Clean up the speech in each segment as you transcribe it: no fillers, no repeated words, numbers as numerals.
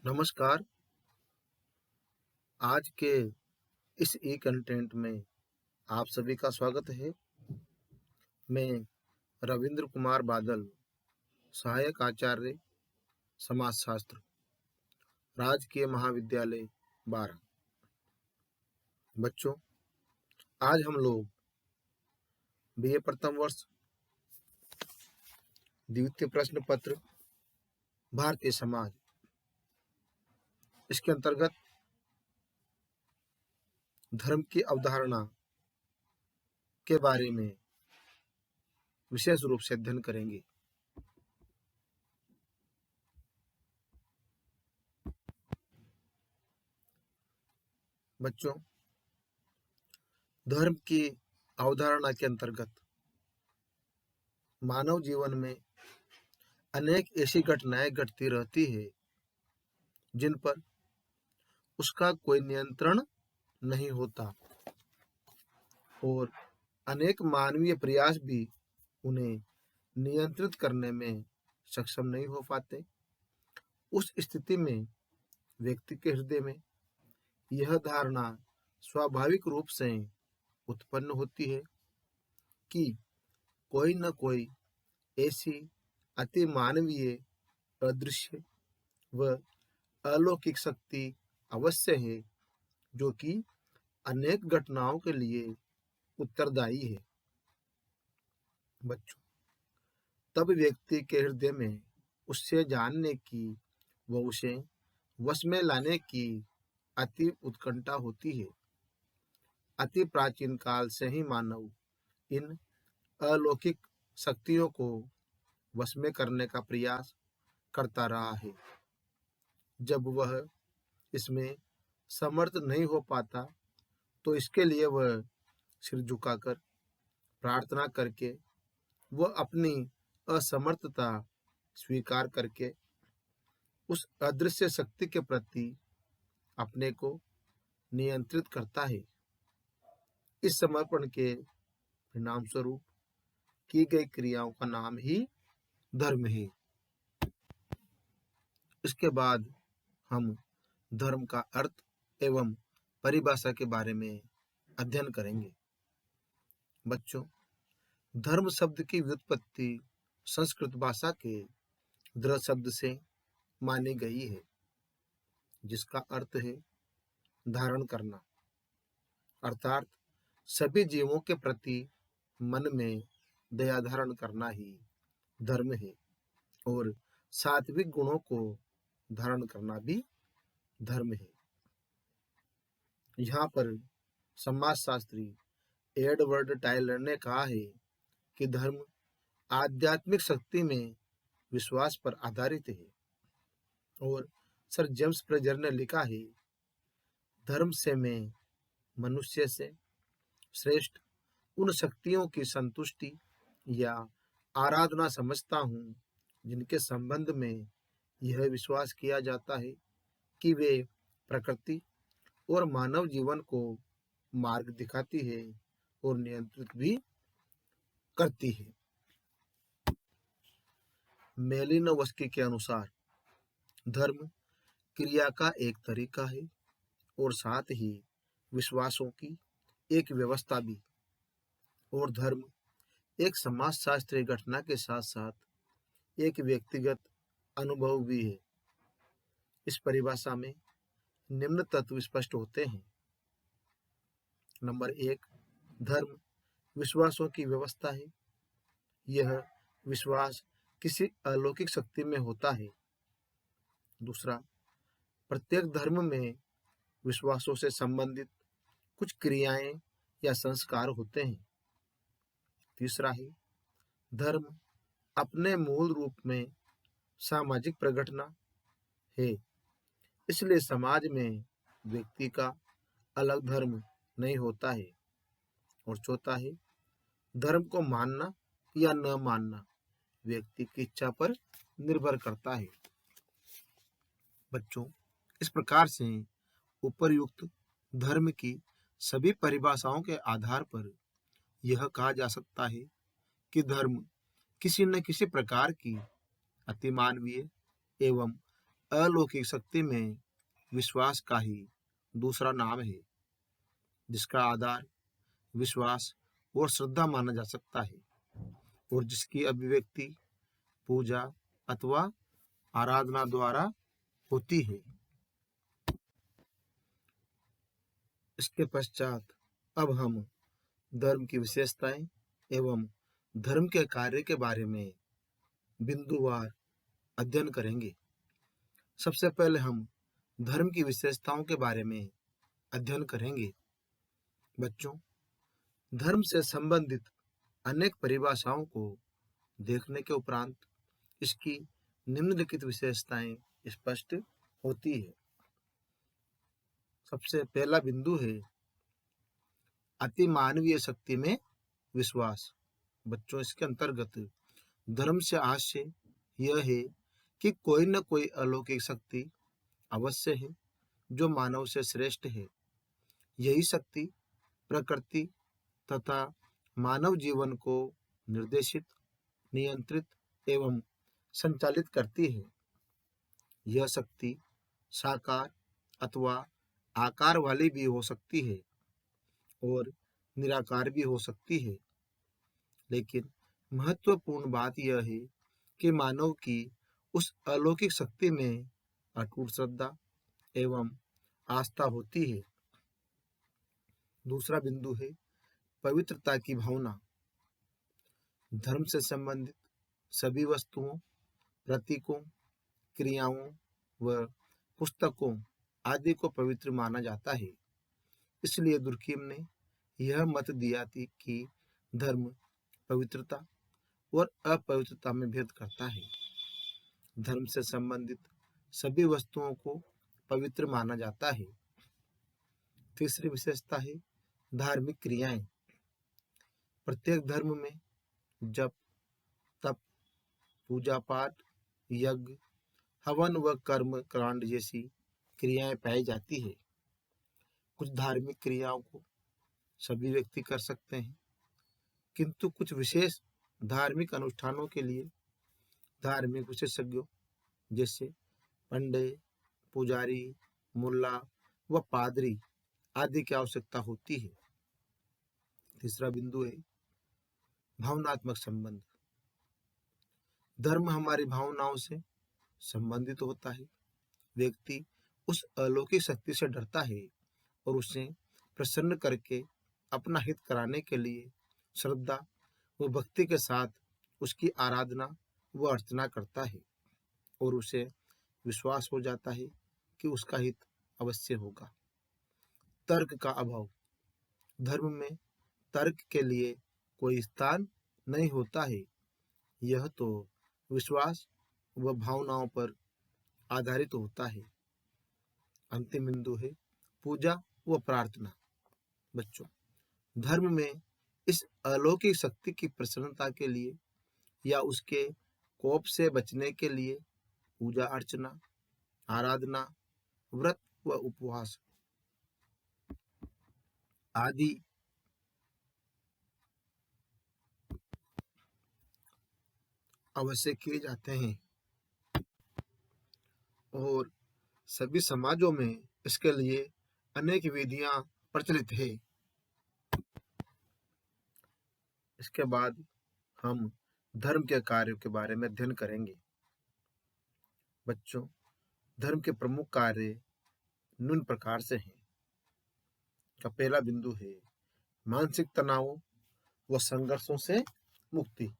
नमस्कार। आज के इस ई कंटेंट में आप सभी का स्वागत है। मैं रविंद्र कुमार बादल, सहायक आचार्य समाजशास्त्र, राजकीय महाविद्यालय बारा। बच्चों, आज हम लोग बीए प्रथम वर्ष द्वितीय प्रश्न पत्र भारतीय समाज, इसके अंतर्गत धर्म की अवधारणा के बारे में विशेष रूप से अध्ययन करेंगे। बच्चों, धर्म की अवधारणा के अंतर्गत मानव जीवन में अनेक ऐसी घटनाएं घटती रहती है जिन पर उसका कोई नियंत्रण नहीं होता और अनेक मानवीय प्रयास भी उन्हें नियंत्रित करने में सक्षम नहीं हो पाते। उस स्थिति में व्यक्ति के हृदय में यह धारणा स्वाभाविक रूप से उत्पन्न होती है कि कोई न कोई ऐसी अति मानवीय, अदृश्य व अलौकिक शक्ति अवश्य है जो कि अनेक घटनाओं के लिए उत्तरदायी है। बच्चों, तब व्यक्ति के हृदय में उससे जानने की व उसे वश में लाने की अति उत्कंठा होती है। अति प्राचीन काल से ही मानव इन अलौकिक शक्तियों को वश में करने का प्रयास करता रहा है। जब वह इसमें समर्थ नहीं हो पाता तो इसके लिए वह सिर झुकाकर प्रार्थना करके वह अपनी असमर्थता स्वीकार करके उस अदृश्य शक्ति के प्रति अपने को नियंत्रित करता है। इस समर्पण के परिणाम स्वरूप की गई क्रियाओं का नाम ही धर्म है। इसके बाद हम धर्म का अर्थ एवं परिभाषा के बारे में अध्ययन करेंगे। बच्चों, धर्म शब्द की व्युत्पत्ति संस्कृत भाषा के धर्म शब्द से मानी गई है, जिसका अर्थ है धारण करना, अर्थात सभी जीवों के प्रति मन में दया धारण करना ही धर्म है और सात्विक गुणों को धारण करना भी धर्म है। यहाँ पर समाजशास्त्री एडवर्ड टायलर ने कहा है कि धर्म आध्यात्मिक शक्ति में विश्वास पर आधारित है और सर जेम्स फ्रेजर ने लिखा है, धर्म से मैं मनुष्य से श्रेष्ठ उन शक्तियों की संतुष्टि या आराधना समझता हूँ जिनके संबंध में यह विश्वास किया जाता है कि वे प्रकृति और मानव जीवन को मार्ग दिखाती है और नियंत्रित भी करती है। मेलिनोवस्की के अनुसार धर्म क्रिया का एक तरीका है और साथ ही विश्वासों की एक व्यवस्था भी, और धर्म एक समाजशास्त्रीय घटना के साथ साथ एक व्यक्तिगत अनुभव भी है। इस परिभाषा में निम्न तत्व स्पष्ट होते हैं। नंबर 1, धर्म विश्वासों की व्यवस्था है। यह विश्वास किसी अलौकिक शक्ति में होता है। दूसरा, प्रत्येक धर्म में विश्वासों से संबंधित कुछ क्रियाएं या संस्कार होते हैं। तीसरा है, धर्म अपने मूल रूप में सामाजिक प्रगटना है, इसलिए समाज में व्यक्ति का अलग धर्म नहीं होता है। और चौथा है, धर्म को मानना या न मानना व्यक्ति की इच्छा पर निर्भर करता है। बच्चों, इस प्रकार से उपर्युक्त धर्म की सभी परिभाषाओं के आधार पर यह कहा जा सकता है कि धर्म किसी न किसी प्रकार की अतिमानवीय एवं अलौकिक शक्ति में विश्वास का ही दूसरा नाम है, जिसका आधार विश्वास और श्रद्धा माना जा सकता है और जिसकी अभिव्यक्ति पूजा अथवा आराधना द्वारा होती है। इसके पश्चात अब हम धर्म की विशेषताएं एवं धर्म के कार्य के बारे में बिंदुवार अध्ययन करेंगे। सबसे पहले हम धर्म की विशेषताओं के बारे में अध्ययन करेंगे। बच्चों, धर्म से संबंधित अनेक परिभाषाओं को देखने के उपरांत इसकी निम्नलिखित विशेषताएं स्पष्ट होती है। सबसे पहला बिंदु है अति मानवीय शक्ति में विश्वास। बच्चों, इसके अंतर्गत धर्म से आशय यह है कि कोई न कोई अलौकिक शक्ति अवश्य है जो मानव से श्रेष्ठ है। यही शक्ति प्रकृति तथा मानव जीवन को निर्देशित, नियंत्रित एवं संचालित करती है। यह शक्ति साकार अथवा आकार वाली भी हो सकती है और निराकार भी हो सकती है, लेकिन महत्वपूर्ण बात यह है कि मानव की उस अलौकिक शक्ति में अटूट श्रद्धा एवं आस्था होती है। दूसरा बिंदु है पवित्रता की भावना। धर्म से संबंधित सभी वस्तुओं, प्रतीकों, क्रियाओं व पुस्तकों आदि को पवित्र माना जाता है। इसलिए दुर्कीम ने यह मत दिया थी कि धर्म पवित्रता और अपवित्रता में भेद करता है। धर्म से संबंधित सभी वस्तुओं को पवित्र माना जाता है। तीसरी विशेषता है धार्मिक क्रियाएं। प्रत्येक धर्म में जप, तप, पूजा पाठ, यज्ञ, हवन व कर्म कांड जैसी क्रियाएं पाई जाती है। कुछ धार्मिक क्रियाओं को सभी व्यक्ति कर सकते हैं, किंतु कुछ विशेष धार्मिक अनुष्ठानों के लिए धार्मिक विशेषज्ञों जैसे पंडित, पुजारी, मुल्ला व पादरी आदि की आवश्यकता होती है। तीसरा बिंदु है भावनात्मक संबंध। धर्म हमारी भावनाओं से संबंधित होता है। व्यक्ति उस अलौकिक शक्ति से डरता है और उसे प्रसन्न करके अपना हित कराने के लिए श्रद्धा व भक्ति के साथ उसकी आराधना व अर्चना करता है और उसे विश्वास हो जाता है कि उसका हित अवश्य होगा। तर्क का अभाव। धर्म में तर्क के लिए कोई स्थान नहीं होता है। यह तो विश्वास व भावनाओं पर आधारित होता है। अंतिम बिंदु है पूजा व प्रार्थना। बच्चों, धर्म में इस अलौकिक शक्ति की प्रसन्नता के लिए या उसके कोप से बचने के लिए पूजा अर्चना, आराधना, व्रत व उपवास आदि अवश्य किए जाते हैं और सभी समाजों में इसके लिए अनेक विधियां प्रचलित है। इसके बाद हम धर्म के कार्यों के बारे में अध्ययन करेंगे। बच्चों, धर्म के प्रमुख कार्य निम्न प्रकार से हैं। का पहला बिंदु है मानसिक तनावों व संघर्षों से मुक्ति।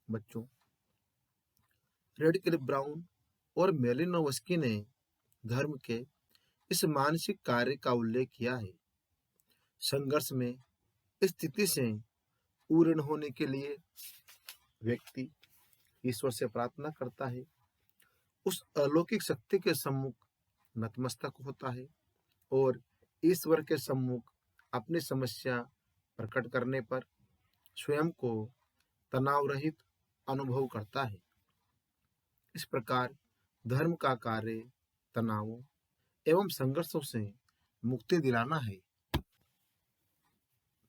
बच्चों, रेडक्लिफ ब्राउन और मेलिनोवस्की ने धर्म के इस मानसिक कार्य का उल्लेख किया है। संघर्ष में स्थिति से पूर्ण होने के लिए व्यक्ति ईश्वर से प्रार्थना करता है, उस अलौकिक शक्ति के सम्मुख नतमस्तक होता है और ईश्वर के सम्मुख अपनी समस्या प्रकट करने पर स्वयं को तनाव रहित अनुभव करता है। इस प्रकार धर्म का कार्य तनावों एवं संघर्षों से मुक्ति दिलाना है।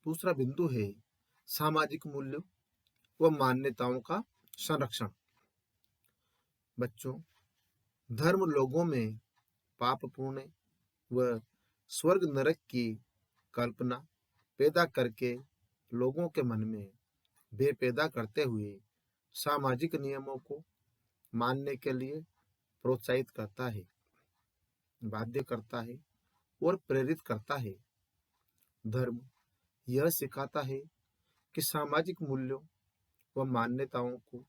दूसरा बिंदु है सामाजिक मूल्यों व मान्यताओं का संरक्षण। बच्चों, धर्म लोगों में पाप पुण्य व स्वर्ग नरक की कल्पना पैदा करके लोगों के मन में भय पैदा करते हुए सामाजिक नियमों को मानने के लिए प्रोत्साहित करता है, बाध्य करता है और प्रेरित करता है। धर्म यह सिखाता है कि सामाजिक मूल्यों व मान्यताओं को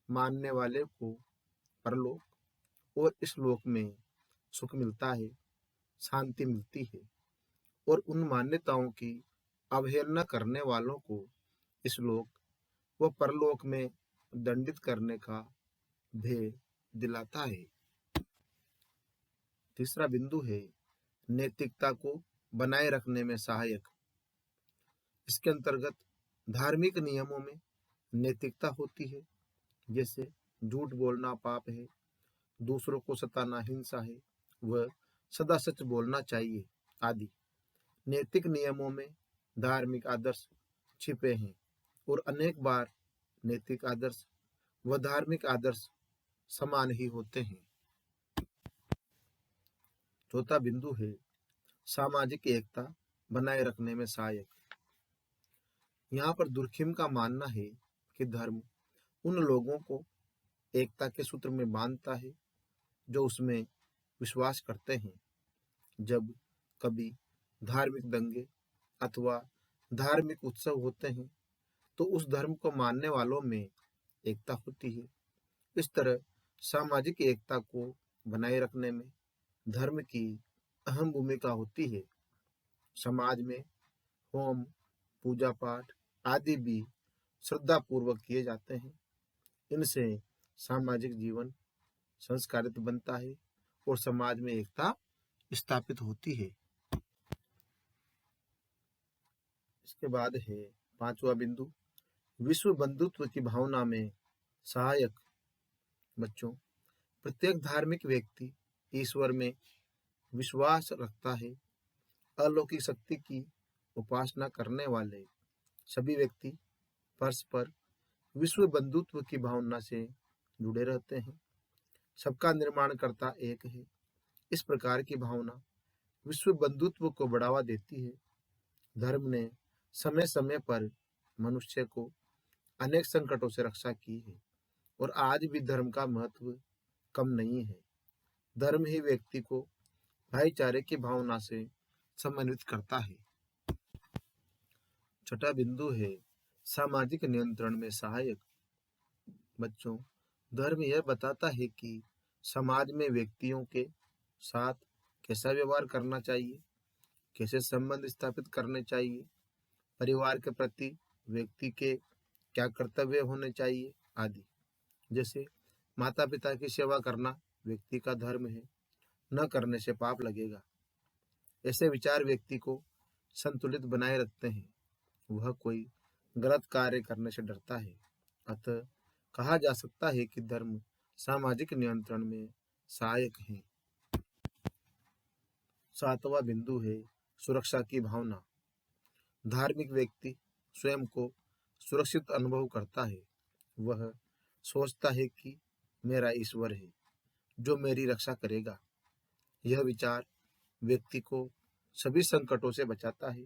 मानने वाले को परलोक और इस लोक में सुख मिलता है, शांति मिलती है, और उन मान्यताओं की अवहेलना करने वालों को इस लोक व परलोक में दंडित करने का भय दिलाता है। तीसरा बिंदु है नैतिकता को बनाए रखने में सहायक। इसके अंतर्गत धार्मिक नियमों में नैतिकता होती है, जैसे झूठ बोलना पाप है, दूसरों को सताना हिंसा है, व सदा सच बोलना चाहिए आदि। नैतिक नियमों में धार्मिक आदर्श छिपे हैं और अनेक बार नैतिक आदर्श व धार्मिक आदर्श समान ही होते हैं। चौथा बिंदु है सामाजिक एकता बनाए रखने में सहायक। यहाँ पर दुर्खिम का मानना है कि धर्म उन लोगों को एकता के सूत्र में बांधता है जो उसमें विश्वास करते हैं। जब कभी धार्मिक दंगे अथवा धार्मिक उत्सव होते हैं तो उस धर्म को मानने वालों में एकता होती है। इस तरह सामाजिक एकता को बनाए रखने में धर्म की अहम भूमिका होती है। समाज में होम, पूजा पाठ आदि भी श्रद्धापूर्वक किए जाते हैं। इनसे सामाजिक जीवन संस्कारित बनता है और समाज में एकता स्थापित होती है। इसके बाद है पांचवा बिंदु विश्व बंधुत्व की भावना में सहायक। बच्चों, प्रत्येक धार्मिक व्यक्ति ईश्वर में विश्वास रखता है। अलौकिक शक्ति की उपासना करने वाले सभी व्यक्ति परस्पर विश्व बंधुत्व की भावना से जुड़े रहते हैं। सबका निर्माणकर्ता एक है। इस प्रकार की भावना विश्व बंधुत्व को बढ़ावा देती है। धर्म ने समय समय पर मनुष्य को अनेक संकटों से रक्षा की है और आज भी धर्म का महत्व कम नहीं है। धर्म ही व्यक्ति को भाईचारे की भावना से समन्वित करता है। छठा बिंदु है सामाजिक नियंत्रण में सहायक। बच्चों, धर्म यह बताता है कि समाज में व्यक्तियों के साथ कैसा व्यवहार करना चाहिए, कैसे संबंध स्थापित करने चाहिए, परिवार के प्रति व्यक्ति के क्या कर्तव्य होने चाहिए आदि। जैसे माता पिता की सेवा करना व्यक्ति का धर्म है, न करने से पाप लगेगा। ऐसे विचार व्यक्ति को संतुलित बनाए रखते हैं। वह कोई गलत कार्य करने से डरता है। अतः कहा जा सकता है कि धर्म सामाजिक नियंत्रण में सहायक है। सातवां बिंदु है सुरक्षा की भावना। धार्मिक व्यक्ति स्वयं को सुरक्षित अनुभव करता है। वह सोचता है कि मेरा ईश्वर है जो मेरी रक्षा करेगा। यह विचार व्यक्ति को सभी संकटों से बचाता है,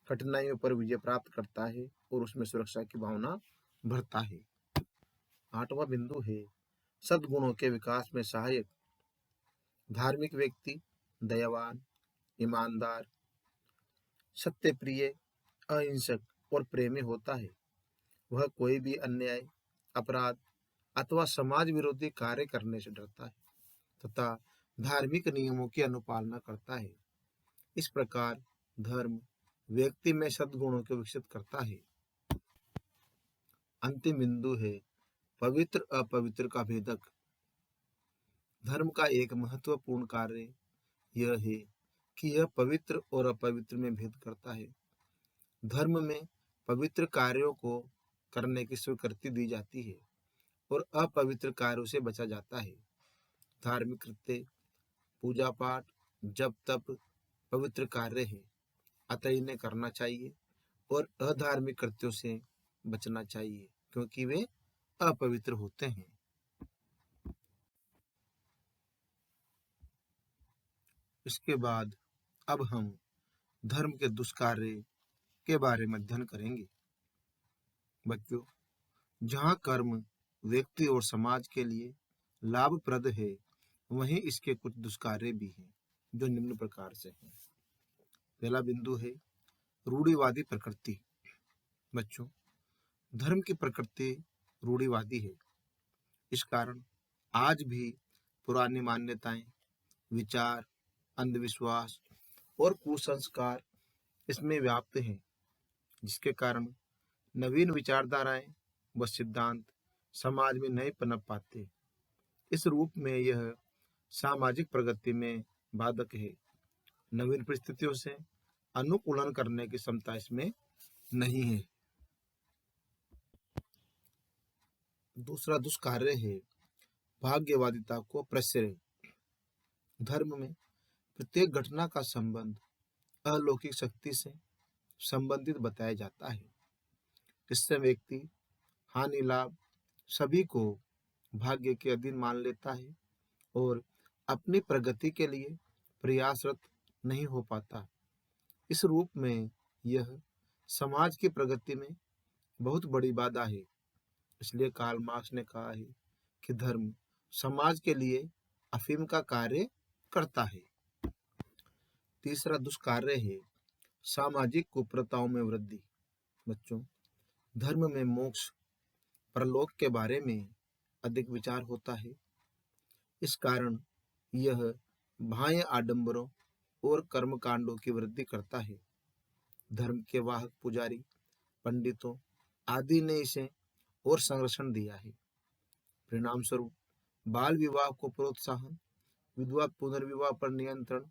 कठिनाइयों पर विजय प्राप्त करता है और उसमें सुरक्षा की भावना भरता है। आठवां बिंदु है सद्गुणों के विकास में सहायक। धार्मिक व्यक्ति दयावान, ईमानदार, सत्यप्रिय, अहिंसक और प्रेमी होता है। वह कोई भी अन्याय, अपराध अथवा समाज विरोधी कार्य करने से डरता है तथा धार्मिक नियमों की अनुपालना करता है। इस प्रकार धर्म व्यक्ति में सद्गुणों को विकसित करता है। अंतिम बिंदु है पवित्र अपवित्र का भेदक। धर्म का एक महत्वपूर्ण कार्य यह है कि यह पवित्र और अपवित्र में भेद करता है। धर्म में पवित्र कार्यों को करने की स्वीकृति दी जाती है और अपवित्र कार्यों से बचा जाता है। धार्मिक कृत्य, पूजा पाठ, जप तप पवित्र कार्य है, अतः इन्हें करना चाहिए और अधार्मिक कृत्यों से बचना चाहिए क्योंकि वे अपवित्र होते हैं। इसके बाद अब हम धर्म के दुष्कार्य के बारे में अध्ययन करेंगे। बच्चों, जहाँ कर्म व्यक्ति और समाज के लिए लाभप्रद है, वहीं इसके कुछ दुष्कार्य भी हैं, जो निम्न प्रकार से हैं। पहला बिंदु है रूढ़िवादी प्रकृति। बच्चों, धर्म की प्रकृति रूढ़िवादी है। इस कारण आज भी पुरानी मान्यताएं, विचार, अंधविश्वास और कुसंस्कार इसमें व्याप्त हैं, जिसके कारण नवीन विचारधाराएं व सिद्धांत समाज में नहीं पनप पाते। इस रूप में यह सामाजिक प्रगति में बाधक है। नवीन परिस्थितियों से अनुकूलन करने की क्षमता इसमें नहीं है। दूसरा दुष्कार्य है भाग्यवादिता को प्रश्रय। धर्म में प्रत्येक घटना का संबंध अलौकिक शक्ति से संबंधित बताया जाता है। इससे व्यक्ति हानि लाभ सभी को भाग्य के अधीन मान लेता है और अपनी प्रगति के लिए प्रयासरत नहीं हो पाता। इस रूप में यह समाज की प्रगति में बहुत बड़ी बाधा है। इसलिए कार्ल मार्क्स ने कहा है कि धर्म समाज के लिए अफीम का कार्य करता है। तीसरा दुष्कार्य है सामाजिक कुप्रथाओं में वृद्धि। बच्चों, धर्म में मोक्ष, परलोक के बारे में अधिक विचार होता है। इस कारण यह बाह्य आडंबरों और कर्मकांडों की वृद्धि करता है। धर्म के वाहक पुजारी, पंडितों आदि ने इसे और संरक्षण दिया है। परिणाम स्वरूप बाल विवाह को प्रोत्साहन, विधवा पुनर्विवाह पर नियंत्रण,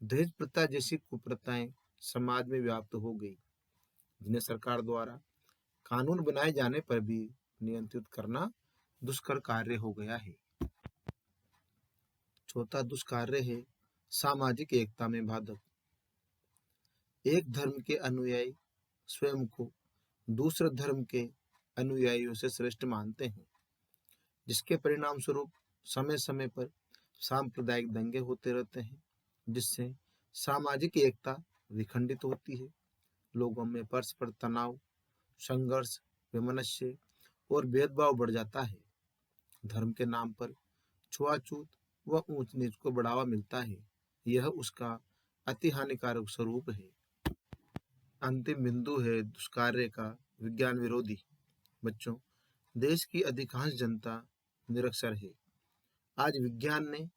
दहेज प्रथा जैसी कुप्रथाएं समाज में व्याप्त हो गई, जिन्हें सरकार द्वारा कानून बनाए जाने पर भी नियंत्रित करना दुष्कर कार्य हो गया है। चौथा दुष्कार्य है सामाजिक एकता में बाधक। एक धर्म के अनुयायी स्वयं को दूसरे धर्म के अनुयायियों से श्रेष्ठ मानते हैं, जिसके परिणाम स्वरूप समय समय पर सांप्रदायिक दंगे होते रहते हैं, जिससे सामाजिक एकता विखंडित होती है। लोगों में परस्पर तनाव, संघर्ष, वैमनस्य और भेदभाव बढ़ जाता है। धर्म के नाम पर छुआछूत व ऊंच नीच को बढ़ावा मिलता है। यह उसका अति हानिकारक स्वरूप है। अंतिम बिंदु है दुष्कार्य का विज्ञान विरोधी। बच्चों, देश की अधिकांश जनता निरक्षर है। आज विज्ञान ने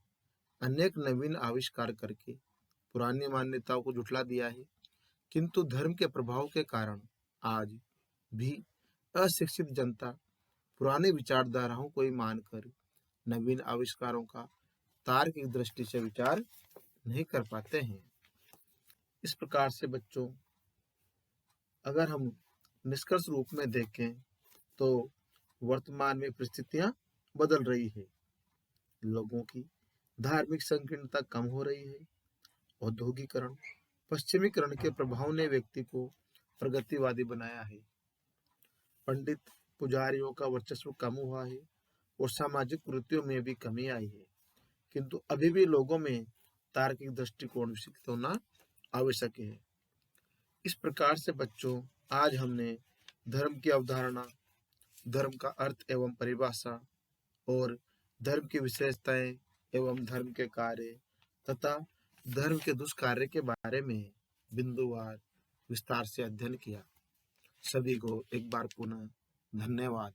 अनेक नवीन आविष्कार करके पुरानी मान्यताओं को झुठला दिया है, किंतु धर्म के प्रभाव के कारण आज भी अशिक्षित जनता पुरानी विचारधाराओं को ही मानकर नवीन आविष्कारों का तार्किक दृष्टि से विचार नहीं कर पाते हैं। इस प्रकार से बच्चों, अगर हम निष्कर्ष रूप में देखें तो वर्तमान में परिस्थितियां बदल रही है। लोगों की धार्मिक संकीर्णता कम हो रही है। औद्योगिकरण, पश्चिमीकरण के प्रभाव ने व्यक्ति को प्रगतिवादी बनाया है। पंडित पुजारियों का वर्चस्व कम हुआ है और सामाजिक कुरीतियों में भी कमी आई है, किंतु अभी भी लोगों में तार्किक दृष्टिकोण विकसित होना आवश्यक है। इस प्रकार से बच्चों, आज हमने धर्म की अवधारणा, धर्म का अर्थ एवं परिभाषा और धर्म की विशेषताएं एवं धर्म के कार्य तथा धर्म के दुष्कार्य के बारे में बिंदुवार विस्तार से अध्ययन किया। सभी को एक बार पुनः धन्यवाद।